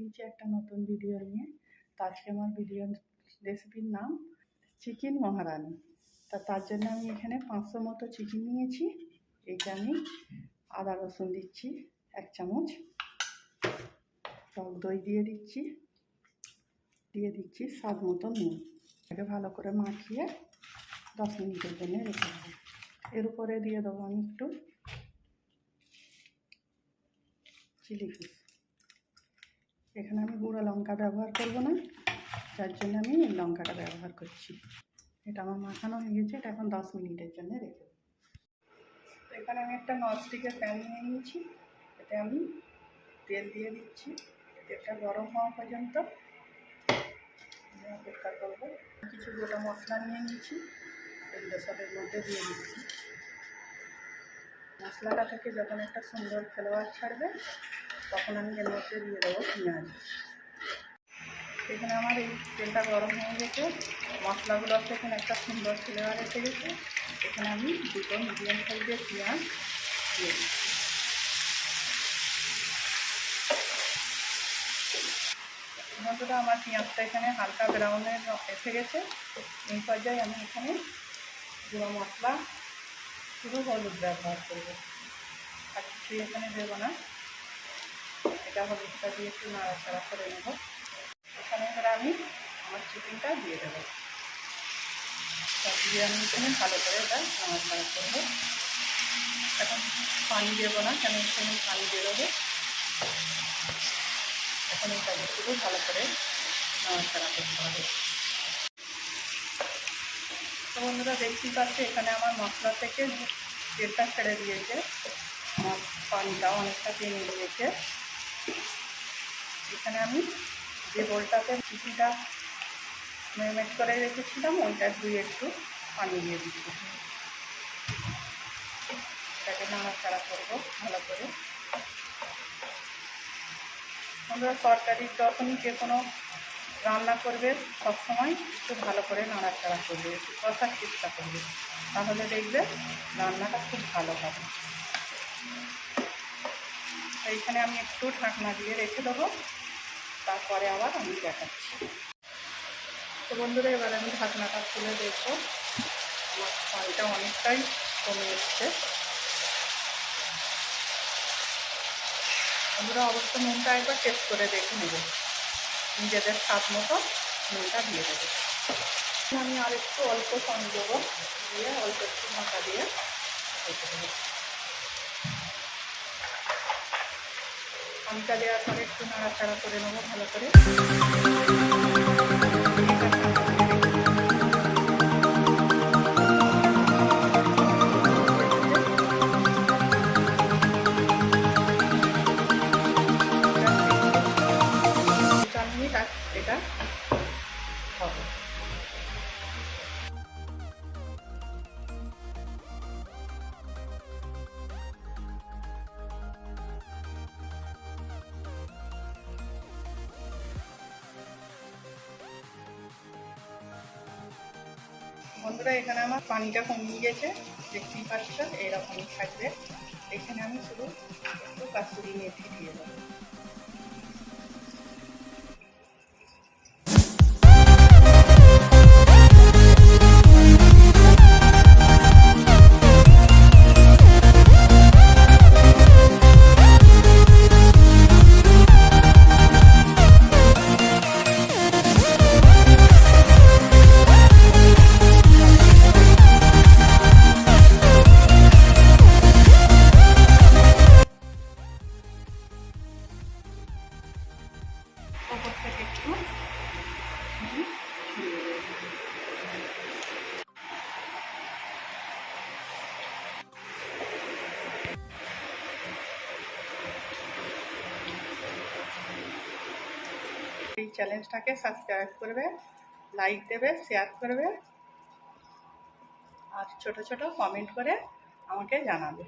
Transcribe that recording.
দিয়েছি একটা নতুন ভিডিও নিয়ে। তো আজকে আমার ভিডিও রেসিপির নাম চিকেন মহারানি। তার জন্য আমি এখানে 500 মতো চিকেন নিয়েছি। এইটা আমি আদা রসুন দিচ্ছি 1 চামচ, টক দই দিয়ে দিচ্ছি স্বাদ মতো নুন। এটাকে ভালো করে মাখিয়ে 10 মিনিটের জন্য রেখে দেবো। এর উপরে দিয়ে দেবো আমি একটু চিলি ফ্লেক্স। এখানে আমি গুঁড়ো লঙ্কা ব্যবহার করব না, যার জন্য আমি এই লঙ্কাটা ব্যবহার করছি। এটা আমার মাখানো হয়ে গেছে, এটা এখন 10 মিনিটের জন্য রেখে দেবো। তো এখানে আমি একটা ননস্টিকের প্যান নিয়ে নিয়েছি, এতে আমি তেল দিয়ে দিচ্ছি। তেলটা গরম হওয়া পর্যন্ত অপেক্ষা করবো। কিছু গোটা মশলা নিয়ে নিয়েছি, এগুলো সবের মধ্যে দিয়ে দিচ্ছি। মশলাটা থেকে যখন একটা সুন্দর ফ্লেভার ছাড়বে তখন আমি এর মধ্যে দিয়ে দেবো পেঁয়াজ। এখানে আমার এই তেলটা গরম হয়ে গেছে, মশলাগুলোর থেকে একটা সুন্দর ফ্লেভার এসে গেছে। এখানে আমি দুটো মিডিয়াম সাইজের পেঁয়াজ দিয়ে দিচ্ছি। বন্ধুরা, আমার পেঁয়াজটা এখানে হালকা ব্রাউনের এসে গেছে। এই পর্যায়ে আমি এখানে গুঁড়ো মশলা শুধু হলুদ ব্যবহার করবো, আর কিছুই এখানে দেবো না। এটা হলুদটা দিয়ে একটু নাড়াচাড়া করে নেব। এখানে এবারে আমি আমার চিকেনটা দিয়ে দেবো। দিয়ে আমি এখানে ভালো করে এটা নাড়াচাড়া করবো। এখন পানি দেবো না, কেন এখানে পানি বেরোবে। এখন এটাকে শুধু ভালো করে নাড়াচাড়া করতে হবে। তো বন্ধুরা, দেখতেই পাচ্ছি এখানে আমার মশলা থেকে তেলটা ছেড়ে দিয়েছে, আমার পানিটা অনেকটা টেনে দিয়েছে। এখানে আমি যে বোলটাতে চিকেনটা ম্যারিনেট করে রেখেছিলাম ওইটা ধুয়ে একটু পানি দিয়ে দিচ্ছি। এটাকে নাড়াচাড়া করবো ভালো করে। আমরা তরকারি যখনই যে কোনো রান্না করবে সবসময় একটু ভালো করে নাড়াচাড়া করবে, একটু কষার চেষ্টা করবে, তাহলে দেখবে রান্নাটা খুব ভালো হবে। এইখানে আমি একটু ঢাকনা দিয়ে রেখে দেবো, তারপরে আবার আমি দেখাচ্ছি। তো বন্ধুরা, এবার আমি ঢাকনাটা খুলে দেখবো, আমার পানিটা অনেকটাই কমে এসছে। বন্ধুরা, অবশ্য নুনটা একবার টেস্ট করে দেখে নেবে, নিজেদের স্বাদ মতো নুনটা দিয়ে দেবে। আমি আর একটু অল্প পানি দেবো, দিয়ে অল্প একটু ঢাকা দিয়ে রেখে দেবো। পানিটা দেওয়ার পরে একটু নাড়াচাড়া করে নেবো ভালো করে। এটা হবে। বন্ধুরা, এখানে আমার পানিটা কমিয়ে গেছে, দেখতেই পাচ্ছ এরকমই থাকবে। এখানে আমি শুধু একটু কাসুরি মেথি দিয়ে দেবো। ওপর থেকে একটু এই চ্যানেলটাকে সাবস্ক্রাইব করবে, লাইক দেবে, শেয়ার করবে, আর ছোট ছোট কমেন্ট করে আমাকে জানাবে।